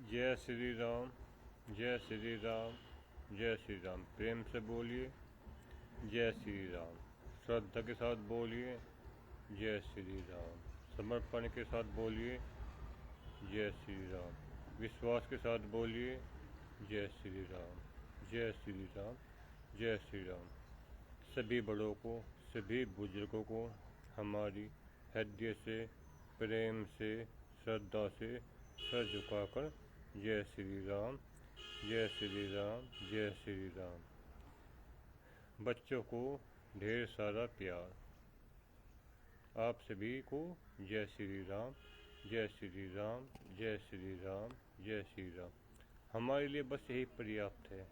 जय श्री राम, जय श्री राम, जय श्री राम। प्रेम से बोलिए जय श्री राम। श्रद्धा के साथ बोलिए जय श्री राम। समर्पण के साथ बोलिए जय श्री राम। विश्वास के साथ बोलिए जय श्री राम, जय श्री राम, जय श्री राम। सभी बड़ों को, सभी बुजुर्गों को हमारी हृदय से, प्रेम से, श्रद्धा से सर झुकाकर जय श्री राम, जय श्री राम, जय श्री राम। बच्चों को ढेर सारा प्यार। आप सभी को जय श्री राम, जय श्री राम, जय श्री राम, जय श्री राम। हमारे लिए बस यही पर्याप्त है।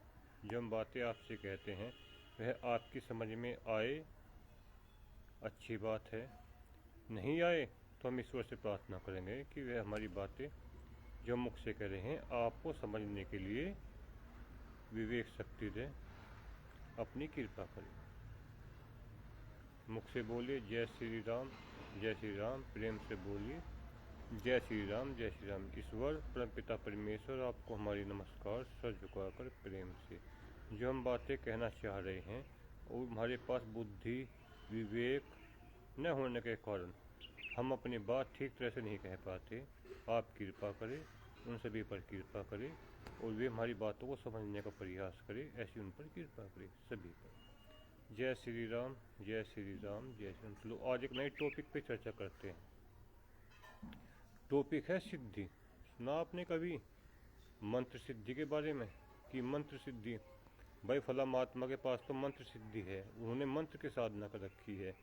जो हम बातें आपसे कहते हैं वह आपकी समझ में आए, अच्छी बात है। नहीं आए तो हम ईश्वर से प्रार्थना करेंगे कि वह हमारी बातें जो मुख से कह रहे हैं आपको समझने के लिए विवेक शक्ति दें, अपनी कृपा करें। मुख से बोलिए जय श्री राम, जय श्री राम। प्रेम से बोलिए जय श्री राम, जय श्री राम। ईश्वर परमपिता परमेश्वर आपको हमारी नमस्कार, सर झुकाकर प्रेम से। जो हम बातें कहना चाह रहे हैं और हमारे पास बुद्धि विवेक न होने के कारण हम अपनी बात ठीक तरह से नहीं कह पाते। आप कृपा करें, उन सभी पर कृपा करें और वे हमारी बातों को समझने का प्रयास करें। ऐसी उन पर कृपा करें, सभी पर। जय श्री राम, जय श्री राम, जय श्री राम। चलो आज एक नए टॉपिक पे चर्चा करते हैं। टॉपिक है सिद्धि। सुना आपने कभी मंत्र सिद्धि के बारे में कि मंत्र सिद्धि, भाई फला महात्मा के पास तो मंत्र सिद्धि है, उन्होंने मंत्र की साधना कर रखी है,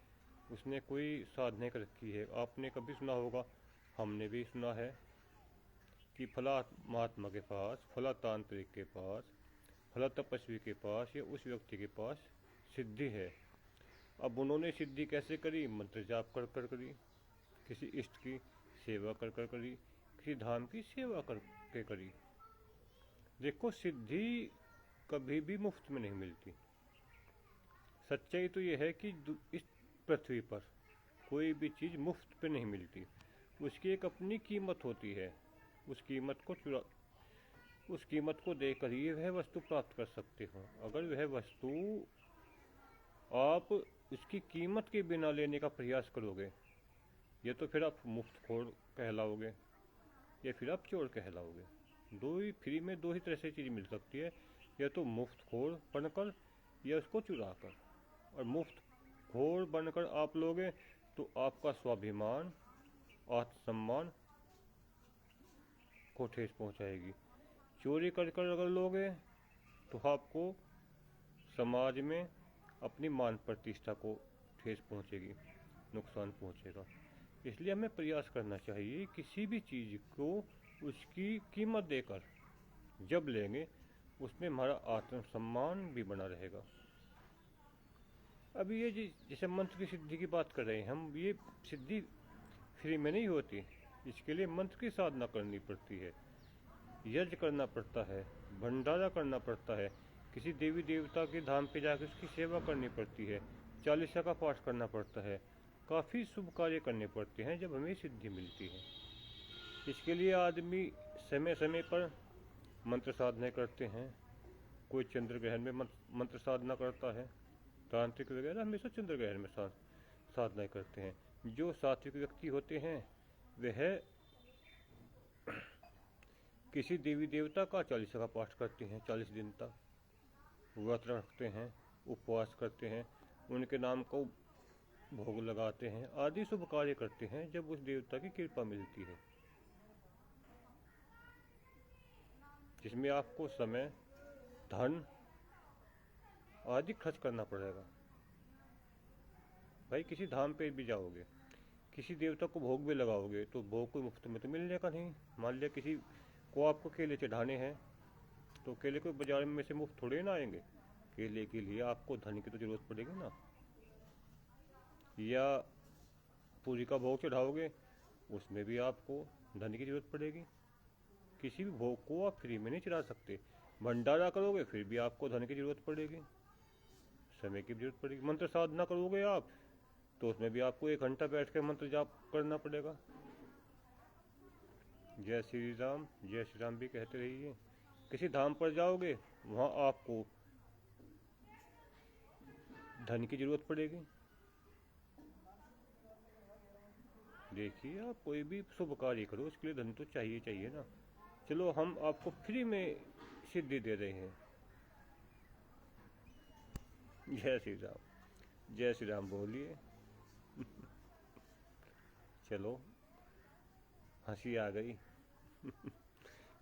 उसने कोई साधना कर रखी है। आपने कभी सुना होगा, हमने भी सुना है कि फला महात्मा के पास, फला तांत्रिक के पास, फला तपस्वी के पास या उस व्यक्ति के पास सिद्धि है। अब उन्होंने सिद्धि कैसे करी? मंत्र जाप कर कर करी, किसी इष्ट की सेवा कर कर करी, किसी धाम की सेवा करके करी। देखो, सिद्धि कभी भी मुफ्त में नहीं मिलती। सच्चाई तो यह है कि इस पृथ्वी पर कोई भी चीज़ मुफ्त पे नहीं मिलती। उसकी एक अपनी कीमत होती है। उस कीमत को देकर ही वह वस्तु प्राप्त कर सकते हो। अगर वह वस्तु आप उसकी कीमत के बिना लेने का प्रयास करोगे, या तो फिर आप मुफ्तखोर कहलाओगे या फिर आप चोर कहलाओगे। फ्री में दो ही तरह से चीज़ मिल सकती है, या तो मुफ्तखोर बनकर या उसको चुरा कर। और मुफ्तखोर बनकर आप लोगे तो आपका स्वाभिमान, आत्मसम्मान को ठेस पहुंचाएगी। चोरी कर कर अगर लोगे तो आपको समाज में अपनी मान प्रतिष्ठा को ठेस पहुंचेगी, नुकसान पहुंचेगा। इसलिए हमें प्रयास करना चाहिए किसी भी चीज़ को उसकी कीमत देकर जब लेंगे उसमें हमारा आत्मसम्मान भी बना रहेगा। अभी ये जैसे मंत्र की सिद्धि की बात कर रहे हैं हम, ये सिद्धि फ्री में नहीं होती। इसके लिए मंत्र की साधना करनी पड़ती है, यज्ञ करना पड़ता है, भंडारा करना पड़ता है, किसी देवी देवता के धाम पे जाकर उसकी सेवा करनी पड़ती है, चालीसा का पाठ करना पड़ता है, काफ़ी शुभ कार्य करने पड़ते हैं जब हमें सिद्धि मिलती है। इसके लिए आदमी समय समय पर मंत्र साधना करते हैं। कोई चंद्र ग्रहण में मंत्र साधना करता है, तांत्रिक वगैरह हमेशा चंद्र ग्रहण में साधना करते हैं। जो सात्विक व्यक्ति होते हैं वह किसी देवी देवता का चालीसा का पाठ करते हैं, 40 दिन तक व्रत रखते हैं, उपवास करते हैं, उनके नाम को भोग लगाते हैं, आदि शुभ कार्य करते हैं जब उस देवता की कृपा मिलती है, जिसमें आपको समय, धन आदि खर्च करना पड़ेगा। भाई किसी धाम पे भी जाओगे, किसी देवता को भोग भी लगाओगे तो भोग कोई मुफ्त में तो मिलने का नहीं। मान लिया किसी को आपको केले चढ़ाने हैं तो केले को बाजार में से मुफ्त थोड़े ना आएंगे। केले के लिए आपको धन की तो जरूरत पड़ेगी ना। या पूरी का भोग चढ़ाओगे, उसमें भी आपको धन की जरूरत पड़ेगी। किसी भी भोग को आप फ्री में नहीं चढ़ा सकते। भंडारा करोगे फिर भी आपको धन की जरूरत पड़ेगी, समय की जरूरत पड़ेगी। मंत्र साधना करोगे आप तो उसमें भी आपको 1 घंटा बैठ कर मंत्र जाप करना पड़ेगा। जय श्री राम भी कहते रहिए। किसी धाम पर जाओगे, वहाँ आपको धन की जरूरत पड़ेगी। देखिए, आप कोई भी शुभ कार्य करो, उसके लिए धन तो चाहिए चाहिए ना। चलो, हम आपको फ्री में सिद्धि दे रहे हैं। जय श्री राम बोलिए। चलो, हंसी आ गई।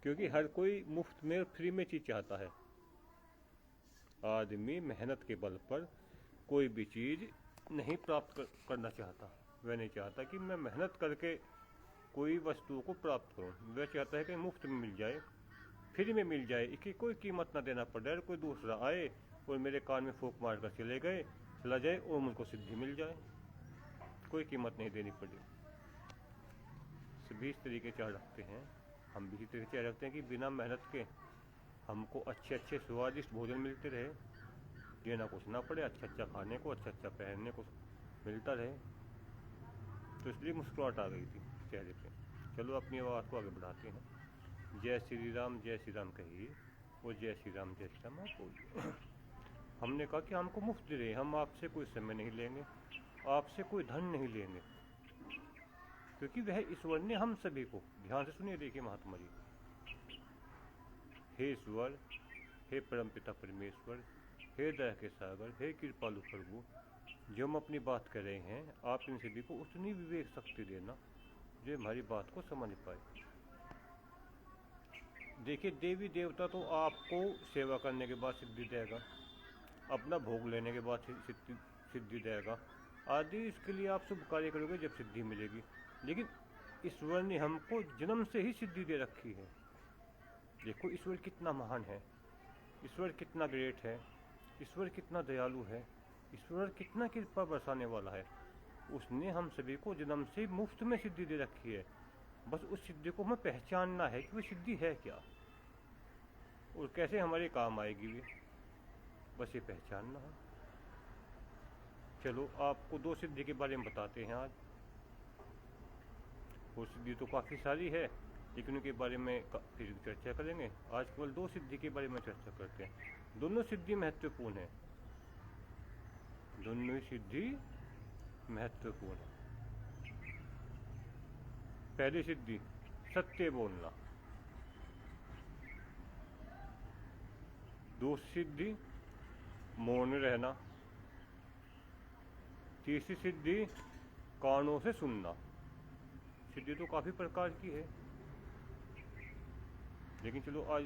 क्योंकि हर कोई मुफ्त में और फ्री में चीज चाहता है। आदमी मेहनत के बल पर कोई भी चीज नहीं प्राप्त करना चाहता। वह नहीं चाहता कि मैं मेहनत करके कोई वस्तु को प्राप्त करूं। वह चाहता है कि मुफ्त में मिल जाए, फ्री में मिल जाए, इसकी कोई कीमत ना देना पड़े। और कोई दूसरा आए और मेरे कान में फूंक मार कर चला जाए और मुझको सिद्धि मिल जाए, कोई कीमत नहीं देनी पड़े। सभी इस तरीके चाह रखते हैं। हम भी इसी तरीके चाह रखते हैं कि बिना मेहनत के हमको अच्छे अच्छे स्वादिष्ट भोजन मिलते रहे, देना कुछ ना पड़े, अच्छा अच्छा खाने को, अच्छा अच्छा पहनने को मिलता रहे। तो इसलिए मुस्कुराहट आ गई थी चेहरे पे। चलो, अपनी आवाज़ को आगे बढ़ाते हैं। जय श्री राम कहिए और जय श्री राम आप बोलिए। हमने कहा कि हमको मुफ्त दे रहे, हम आपसे कोई समय नहीं लेंगे, आपसे कोई धन नहीं लेंगे, क्योंकि वह ईश्वर ने हम सभी को, ध्यान से सुनिए, देखिए महात्मा जी, हे ईश्वर, हे परमपिता परमेश्वर, हे दया के सागर, हे कृपालु प्रभु, जो हम अपनी बात कर रहे हैं, आप इन सभी को उतनी विवेक शक्ति देना जो हमारी बात को समझ पाए। देखिए, देवी देवता तो आपको सेवा करने के बाद सिद्धि देगा, अपना भोग लेने के बाद सिद्धि देगा आदि। इसके लिए आप शुभ कार्य करोगे जब सिद्धि मिलेगी। लेकिन ईश्वर ने हमको जन्म से ही सिद्धि दे रखी है। देखो, ईश्वर कितना महान है, ईश्वर कितना ग्रेट है, ईश्वर कितना दयालु है, ईश्वर कितना कृपा बरसाने वाला है। उसने हम सभी को जन्म से मुफ्त में सिद्धि दे रखी है। बस उस सिद्धि को हमें पहचानना है कि वो सिद्धि है क्या और कैसे हमारे काम आएगी भी, बस ये पहचानना है। चलो, आपको दो सिद्धि के बारे में बताते हैं आज। वो सिद्धि तो काफ़ी सारी है, लेकिन उनके बारे में फिर चर्चा करेंगे। आज केवल दो सिद्धि के बारे में चर्चा करते हैं। दोनों सिद्धि महत्वपूर्ण है, दोनों ही सिद्धि महत्वपूर्ण है। पहली सिद्धि, सत्य बोलना। दूसरी सिद्धि, मौन रहना। तीसरी सिद्धि, कानों से सुनना। सिद्धि तो काफ़ी प्रकार की है, लेकिन चलो आज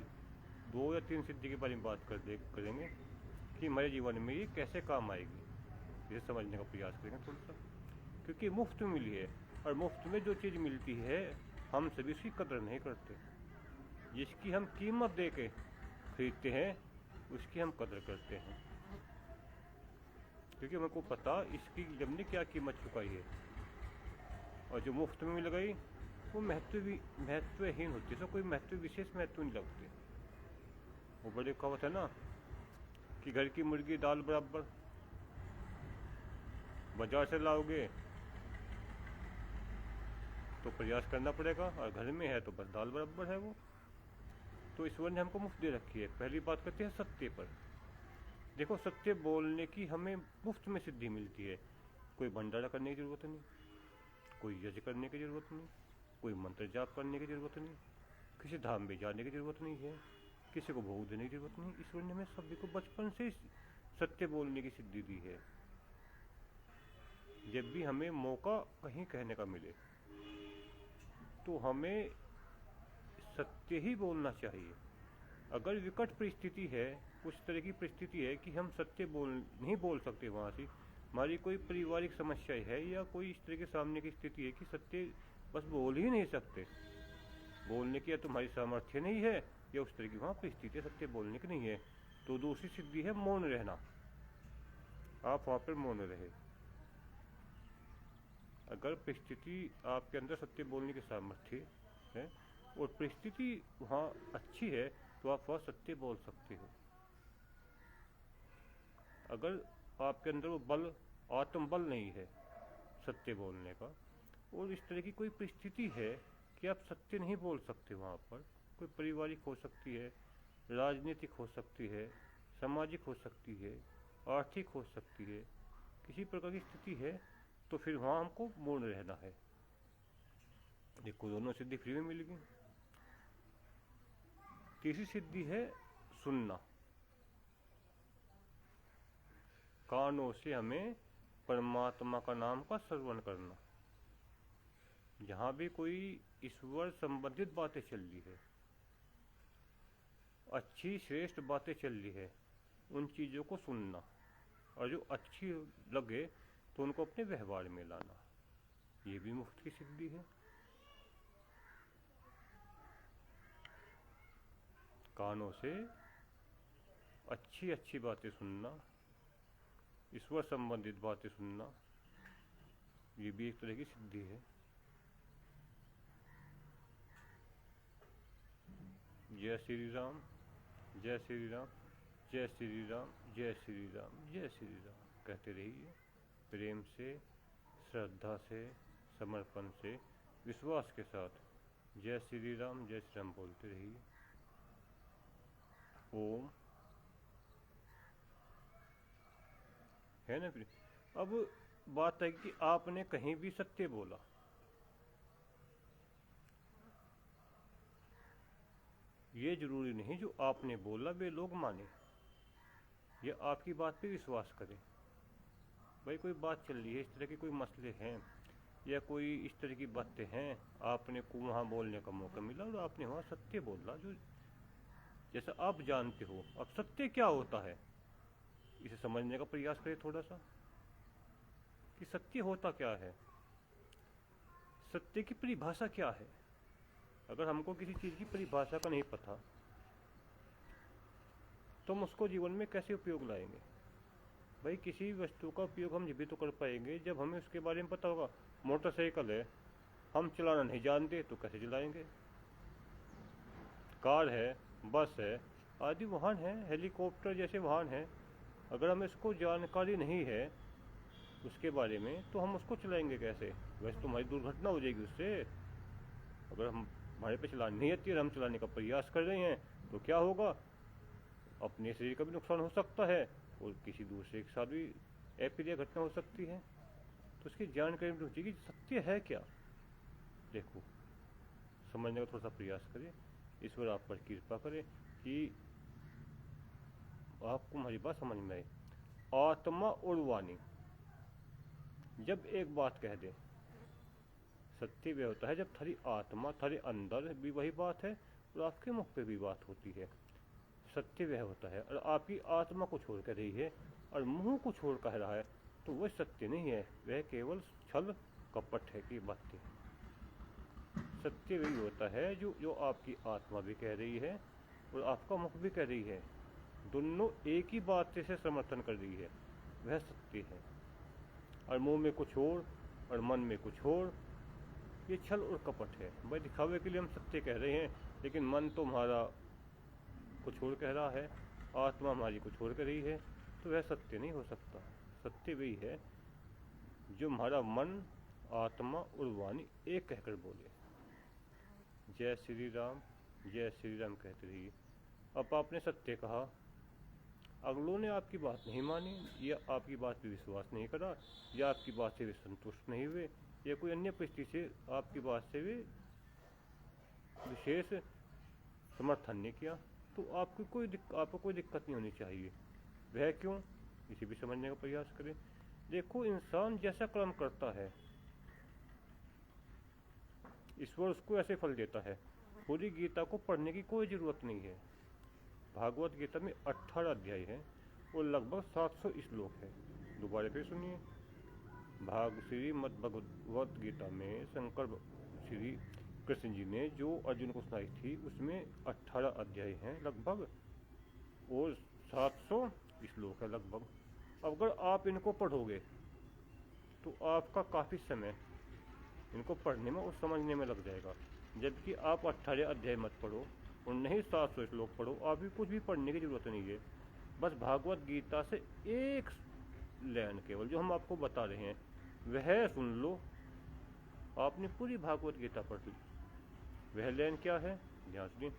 दो या तीन सिद्धि के बारे में बात करेंगे कि हमारे जीवन में ये कैसे काम आएगी, इसे समझने का प्रयास करेंगे थोड़ा सा। क्योंकि मुफ्त में मिली है, और मुफ्त में जो चीज़ मिलती है हम सभी उसकी कदर नहीं करते। जिसकी हम कीमत दे के खरीदते हैं उसकी हम कदर करते हैं, क्योंकि हमको पता इसकी हमने क्या कीमत चुकाई है। और जो मुफ्त में मिल गई वो महत्वहीन होती है, तो कोई विशेष महत्व नहीं लगते। वो बड़े कहावत है ना कि घर की मुर्गी दाल बराबर, बाजार से लाओगे तो प्रयास करना पड़ेगा, और घर में है तो बस दाल बराबर है वो। तो ईश्वर ने हमको मुफ्त दे रखी है। पहली बात करते हैं सत्य पर। देखो, सत्य बोलने की हमें मुफ्त में सिद्धि मिलती है। कोई भंडारा करने की जरूरत नहीं, कोई यज्ञ करने की जरूरत नहीं, कोई मंत्र जाप करने की जरूरत नहीं, किसी धाम में जाने की जरूरत नहीं है, किसी को भोग देने की जरूरत नहीं। ईश्वर ने हमें सभी को बचपन से सत्य बोलने की सिद्धि दी है। जब भी हमें मौका कहीं कहने का मिले तो हमें सत्य ही बोलना चाहिए। अगर विकट परिस्थिति है, उस तरह की परिस्थिति है कि हम सत्य नहीं बोल सकते, वहाँ से हमारी कोई पारिवारिक समस्या है या कोई इस तरह के सामने की स्थिति है कि सत्य बस बोल ही नहीं सकते, बोलने की या तुम्हारी सामर्थ्य नहीं है या उस तरह की वहाँ परिस्थिति सत्य बोलने की नहीं है, तो दूसरी सिद्धि है मौन रहना। आप वहाँ पर मौन रहे। अगर परिस्थिति आपके अंदर सत्य बोलने की सामर्थ्य है और परिस्थिति वहाँ अच्छी है तो आप वहाँ सत्य बोल सकते हो। अगर आपके अंदर वो बल, आत्मबल नहीं है सत्य बोलने का, और इस तरह की कोई परिस्थिति है कि आप सत्य नहीं बोल सकते। वहाँ पर कोई पारिवारिक हो सकती है, राजनीतिक हो सकती है, सामाजिक हो सकती है, आर्थिक हो सकती है, किसी प्रकार की स्थिति है, तो फिर वहाँ हमको मौन रहना है। देखो दोनों सिद्धि फ्री में मिल गई। तीसरी सिद्धि है सुनना। कानों से हमें परमात्मा का नाम का श्रवण करना। जहाँ भी कोई ईश्वर संबंधित बातें चल रही है, अच्छी श्रेष्ठ बातें चल रही है, उन चीज़ों को सुनना, और जो अच्छी लगे तो उनको अपने व्यवहार में लाना। ये भी मुफ्त की सिद्धि है। कानों से अच्छी अच्छी बातें सुनना, ईश्वर संबंधित बातें सुनना, ये भी एक तरह की सिद्धि है। जय श्री राम, जय श्री राम, जय श्री राम, जय श्री राम, जय श्री राम कहते रहिए। प्रेम से, श्रद्धा से, समर्पण से, विश्वास के साथ जय श्री राम, जय श्री राम बोलते रहिए। ओम। है ना फिर? अब बात है कि आपने कहीं भी सत्य बोला, ये जरूरी नहीं जो आपने बोला वे लोग माने या आपकी बात पे विश्वास करें। भाई कोई बात चल रही है, इस तरह के कोई मसले हैं या कोई इस तरह की बातें हैं, आपने को वहाँ बोलने का मौका मिला और आपने वहाँ सत्य बोला जो जैसा आप जानते हो। अब सत्य क्या होता है, इसे समझने का प्रयास करें थोड़ा सा कि सत्य होता क्या है, सत्य की परिभाषा क्या है। अगर हमको किसी चीज़ की परिभाषा का नहीं पता तो हम उसको जीवन में कैसे उपयोग लाएंगे। भाई किसी वस्तु का उपयोग हम जब तो कर पाएंगे जब हमें उसके बारे में पता होगा। मोटरसाइकिल है, हम चलाना नहीं जानते तो कैसे चलाएंगे। कार है, बस है, आदि वाहन है, हेलीकॉप्टर जैसे वाहन है, अगर हमें इसको जानकारी नहीं है उसके बारे में तो हम उसको चलाएंगे कैसे। वैसे तो हमारी दुर्घटना हो जाएगी उससे। अगर हमारे पे चलानी नहीं आती और हम चलाने का प्रयास कर रहे हैं तो क्या होगा, अपने शरीर का भी नुकसान हो सकता है और किसी दूसरे के साथ भी अप्रिय घटना हो सकती है। तो उसकी जानकारी में चाहिए कि सत्य है क्या। देखो समझने का थोड़ा सा प्रयास करें, ईश्वर आप पर कृपा करे कि आपको हमारी बात समझ में आए। आत्मा और वाणी जब एक बात कह दे, सत्य वह होता है जब थारी आत्मा थारे अंदर भी वही बात है और आपके मुख पे भी बात होती है। सत्य वह होता है और आपकी आत्मा को छोड़ कर रही है और मुंह को छोड़ कह रहा है तो वह सत्य नहीं है, वह केवल छल कपट है की बातें। सत्य वही होता है जो आपकी आत्मा भी कह रही है और आपका मुख भी कह रही है, दोनों एक ही बात से समर्थन कर रही है, वह सत्य है। और मुंह में कुछ और मन में कुछ और, ये छल और कपट है। भाई दिखावे के लिए हम सत्य कह रहे हैं लेकिन मन तो हमारा कुछ और कह रहा है, आत्मा हमारी कुछ और कह रही है, तो वह सत्य नहीं हो सकता। सत्य वही है जो हमारा मन, आत्मा और वाणी एक कहकर बोले। जय श्री राम, जय श्री राम कहते रहिए। अब आपने सत्य कहा, अगलों ने आपकी बात नहीं मानी या आपकी बात पर विश्वास नहीं करा या आपकी बात से वे संतुष्ट नहीं हुए या कोई अन्य परिस्थिति से आपकी बात से वे विशेष समर्थन नहीं किया, तो आपको कोई दिक्कत नहीं होनी चाहिए। वह क्यों, इसे भी समझने का प्रयास करें। देखो इंसान जैसा कर्म करता है ईश्वर उसको ऐसे फल देता है। पूरी गीता को पढ़ने की कोई ज़रूरत नहीं है। भागवत गीता में 18 अध्याय हैं और लगभग 700 श्लोक है। दोबारा फिर सुनिए, श्रीमद् भगवत गीता में शंकर श्री कृष्ण जी ने जो अर्जुन को सुनाई थी उसमें 18 अध्याय हैं लगभग और 700 श्लोक है लगभग। अगर आप इनको पढ़ोगे तो आपका काफ़ी समय इनको पढ़ने में और समझने में लग जाएगा। जबकि आप 18 अध्याय मत पढ़ो और नहीं 700 श्लोक पढ़ो, आप भी कुछ भी पढ़ने की जरूरत नहीं है। बस भागवत गीता से एक लाइन केवल जो हम आपको बता रहे हैं वह सुन लो, आपने पूरी भागवत गीता पढ़ ली। वह लेन क्या है, ध्यान सुनिए।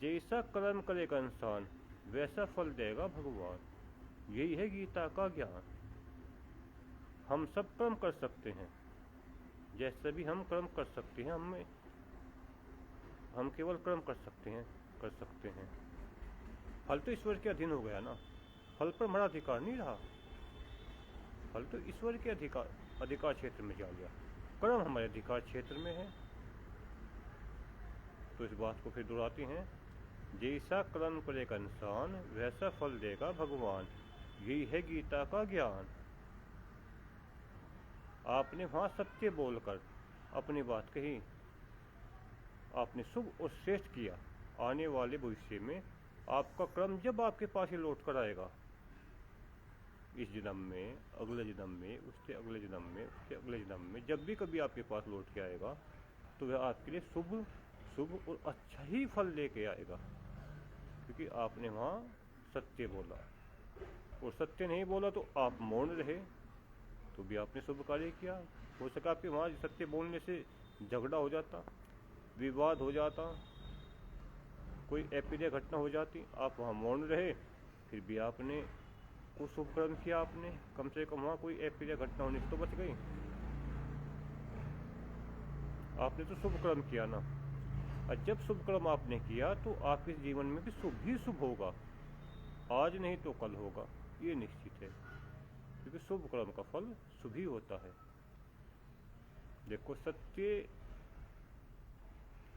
जैसा कर्म करेगा इंसान वैसा फल देगा भगवान, यही है गीता का ज्ञान। हम सब कर्म कर सकते हैं, जैसे भी हम कर्म कर सकते हैं, हम केवल कर्म कर सकते हैं। फल तो ईश्वर के अधीन हो गया ना, फल पर हमारा अधिकार नहीं रहा, फल तो ईश्वर के अधिकार क्षेत्र में जा गया, कर्म हमारे अधिकार क्षेत्र में है। तो इस बात को फिर दोहराते हैं, जैसा कर्म करेगा इंसान वैसा फल देगा भगवान, यही है गीता का ज्ञान। आपने वहां सत्य बोलकर अपनी बात कही, आपने शुभ और श्रेष्ठ किया। आने वाले भविष्य में आपका कर्म जब आपके पास ही लौट कर आएगा, इस जन्म में, अगले जन्म में, उसके अगले जन्म में, उसके अगले जन्म में, जब भी कभी आपके पास लौट के आएगा तो वह आपके लिए शुभ और अच्छा ही फल लेके आएगा, क्योंकि आपने वहाँ सत्य बोला। और सत्य नहीं बोला तो आप मौन रहे तो भी आपने शुभ कार्य किया। हो सका आपके वहाँ सत्य बोलने से झगड़ा हो जाता, विवाद हो जाता, कोई अप्रिय घटना हो जाती, आप वहाँ मौन रहे, फिर भी आपने कुछ शुभ कर्म किया। आपने कम से कम वहाँ कोई अप्रिय घटना होने से तो बच गई, आपने तो शुभ कर्म किया ना। और जब शुभ कर्म आपने किया तो आपके जीवन में भी शुभ ही शुभ होगा, आज नहीं तो कल होगा, ये निश्चित है, क्योंकि शुभ कर्म का फल शुभ ही होता है। देखो सत्य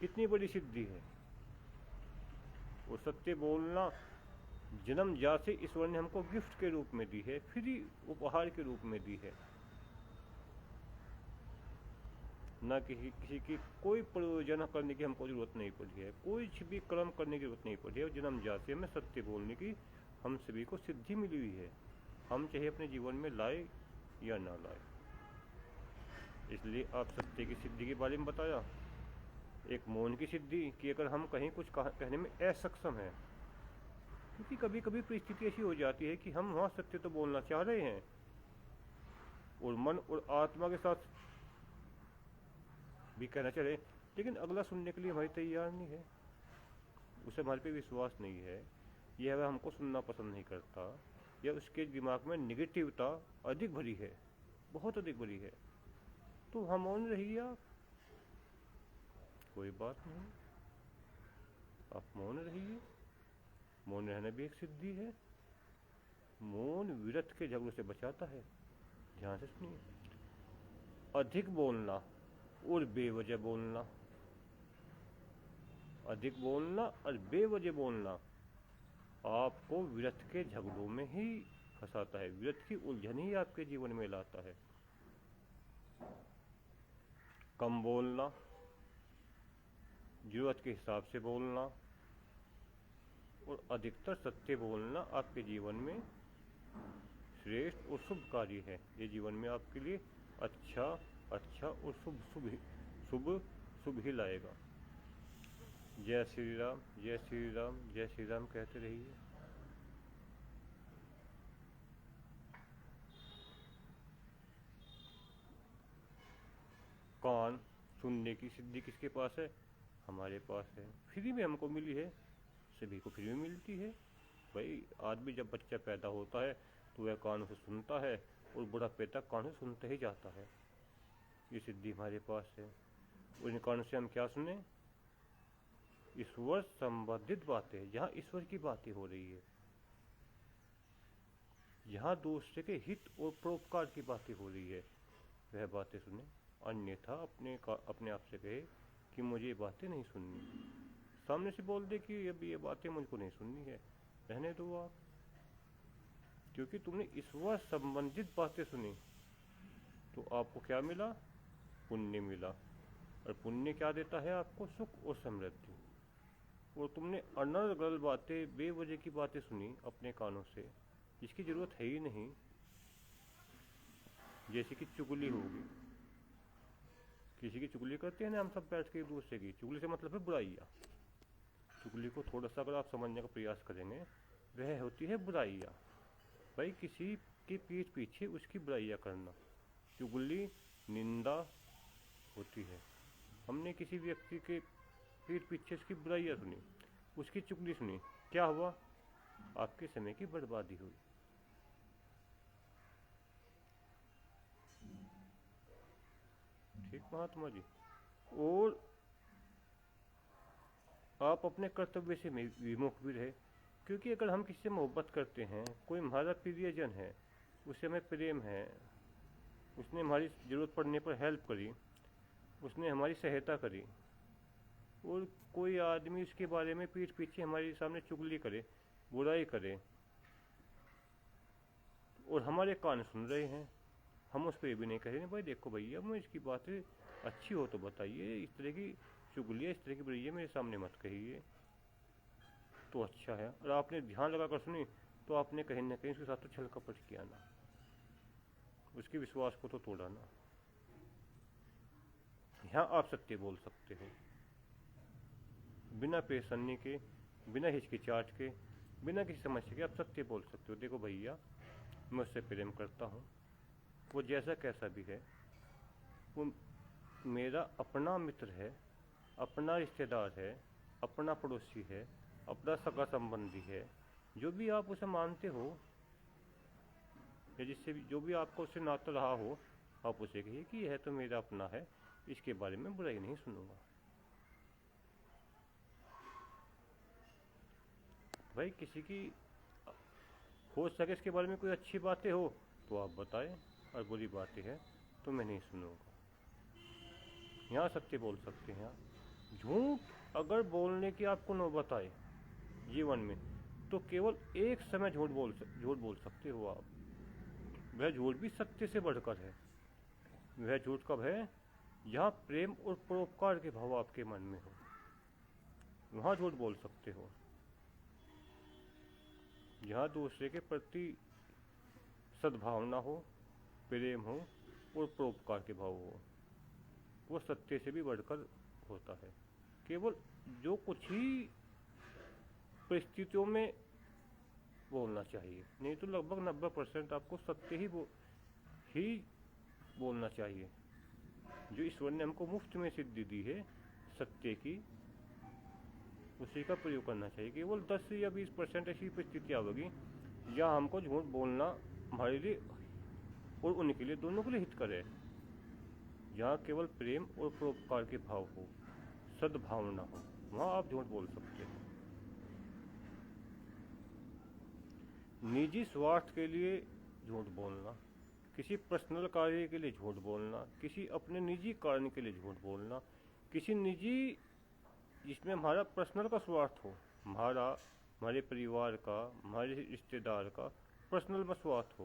कितनी बड़ी सिद्धि है, और सत्य बोलना जन्म जा से ईश्वर ने हमको गिफ्ट के रूप में दी है, फ्री उपहार के रूप में दी है, ना किसी की कोई प्रयोजन करने की हमको जरूरत नहीं पड़ी है, कोई भी कर्म करने की जरूरत नहीं पड़ी है। जन्म जाते हमें सत्य बोलने की हम सभी को सिद्धि मिली हुई है, हम चाहे अपने जीवन में लाए या ना लाए। इसलिए आप सत्य की सिद्धि के बारे में बताया, एक मौन की सिद्धि कि अगर हम कहीं कुछ कहने में असक्षम हैं, क्योंकि कभी कभी परिस्थिति ऐसी हो जाती है कि हम वहाँ सत्य तो बोलना चाह रहे हैं और मन और आत्मा के साथ भी कहना चाह रहे, लेकिन अगला सुनने के लिए हमारी तैयार नहीं है, उसे हमारे पे विश्वास नहीं है, यह वह हमको सुनना पसंद नहीं करता, या उसके दिमाग में निगेटिवता अधिक भरी है, बहुत अधिक भरी है, तो हम मौन रहिए, आप कोई बात नहीं, आप मौन रहिए। मौन रहना भी एक सिद्धि है, मौन विरत के झगड़ों से बचाता है। ध्यान से सुनिए, अधिक बोलना और बेवजह बोलना, अधिक बोलना और बेवजह बोलना आपको विरत के झगड़ों में ही फंसाता है, विरत की उलझन ही आपके जीवन में लाता है। कम बोलना, जरूरत के हिसाब से बोलना और अधिकतर सत्य बोलना आपके जीवन में श्रेष्ठ और शुभ कार्य है। ये जीवन में आपके लिए अच्छा और शुभ ही लाएगा। जय श्री राम, जय श्री राम, जय श्री राम कहते रहिए। कान सुनने की सिद्धि किसके पास है? हमारे पास है, फ्री में हमको मिली है, सभी को फ्री में मिलती है। भाई आदमी जब बच्चा पैदा होता है तो वह कानों से सुनता है और बुढ़ापे तक कानों से सुनते ही जाता है, ये सिद्धि हमारे पास है। और इन कानों से हम क्या सुने? ईश्वर संबंधित बातें, जहाँ ईश्वर की बातें हो रही है, जहाँ दूसरे के हित और परोपकार की बातें हो रही है, वह बातें सुने। अन्यथा अपने आप से कहे कि मुझे ये बातें नहीं सुननी, सामने से बोल दे कि अब ये बातें मुझको नहीं सुननी है, रहने दो आप, क्योंकि तुमने ईश्वर संबंधित बातें सुनी तो आपको क्या मिला? पुण्य मिला। और पुण्य क्या देता है आपको? सुख और समृद्धि। और तुमने अनर्गल बातें, बेवजह की बातें सुनी अपने कानों से, जिसकी जरूरत है ही नहीं, जैसे कि चुगली होगी, किसी की चुगली करते हैं ना हम सब बैठ के एक दूसरे की, चुगली से मतलब है बुराइयाँ। चुगली को थोड़ा सा अगर आप समझने का प्रयास करेंगे, वह होती है बुराइयाँ। भाई किसी की पीठ पीछे उसकी बुराइयाँ करना, चुगली निंदा होती है। हमने किसी व्यक्ति के पीठ पीछे उसकी बुराइयाँ सुनी, उसकी चुगली सुनी, क्या हुआ? आपके समय की बर्बादी हुई। ठीक महात्मा जी। और आप अपने कर्तव्य से विमुख भी रहे, क्योंकि अगर हम किसी से मोहब्बत करते हैं, कोई हमारा प्रियजन है, उससे हमें प्रेम है, उसने हमारी ज़रूरत पड़ने पर हेल्प करी, उसने हमारी सहायता करी, और कोई आदमी उसके बारे में पीठ पीछे हमारे सामने चुगली करे, बुराई करे, और हमारे कान सुन रहे हैं, हम उस पर भी नहीं कह रहे भाई देखो भैया मैं इसकी बातें अच्छी हो तो बताइए, इस तरह की चुगलियाँ, इस तरह की बुराइयाँ मेरे सामने मत कहिए, तो अच्छा है। और आपने ध्यान लगा कर सुनी तो आपने कहीं ना कहीं उसके साथ तो छल कपट किया ना, उसके विश्वास को तो तोड़ा ना। यहाँ आप सत्य बोल सकते हो, बिना परेशानी के, बिना हिचकिचाहट के, बिना किसी समस्या के आप सत्य बोल सकते हो। देखो भैया मैं उससे प्रेम करता हूँ, वो जैसा कैसा भी है, वो मेरा अपना मित्र है, अपना रिश्तेदार है, अपना पड़ोसी है, अपना सगा संबंधी है, जो भी आप उसे मानते हो या जिससे भी जो भी आपको उससे नाता रहा हो, आप उसे कहिए कि यह तो मेरा अपना है, इसके बारे में बुराई नहीं सुनूंगा। भाई किसी की हो सके इसके बारे में कोई अच्छी बातें हो तो आप बताएं, और बुरी बातें हैं तो मैं नहीं सुनूंगा। यहाँ सत्य बोल सकते हैं आप। झूठ अगर बोलने की आपको नौबत आए जीवन में, तो केवल एक समय झूठ बोल सकते हो आप। वह झूठ भी सत्य से बढ़कर है। वह झूठ कब है? जहाँ प्रेम और परोपकार के भाव आपके मन में हो, वहाँ झूठ बोल सकते हो। जहाँ दूसरे के प्रति सद्भावना हो, प्रेम हो और परोपकार के भाव हो, वो सत्य से भी बढ़कर होता है। केवल जो कुछ ही परिस्थितियों में बोलना चाहिए, नहीं तो लगभग 90% आपको सत्य ही बोलना चाहिए। जो ईश्वर ने हमको मुफ्त में सिद्धि दी है सत्य की, उसी का प्रयोग करना चाहिए। केवल 10 या 20% ऐसी परिस्थिति आवेगी जहाँ हमको झूठ बोलना हमारे लिए और उनके लिए, दोनों के लिए हितकर है। जहाँ केवल प्रेम और परोपकार के भाव हो, सद्भावना हो, वहाँ आप झूठ बोल सकते हैं। निजी स्वार्थ के लिए झूठ बोलना, किसी पर्सनल कार्य के लिए झूठ बोलना, किसी अपने निजी कारण के लिए झूठ बोलना, किसी निजी जिसमें हमारा पर्सनल का स्वार्थ हो, हमारे परिवार का, हमारे रिश्तेदार का पर्सनल में स्वार्थ हो,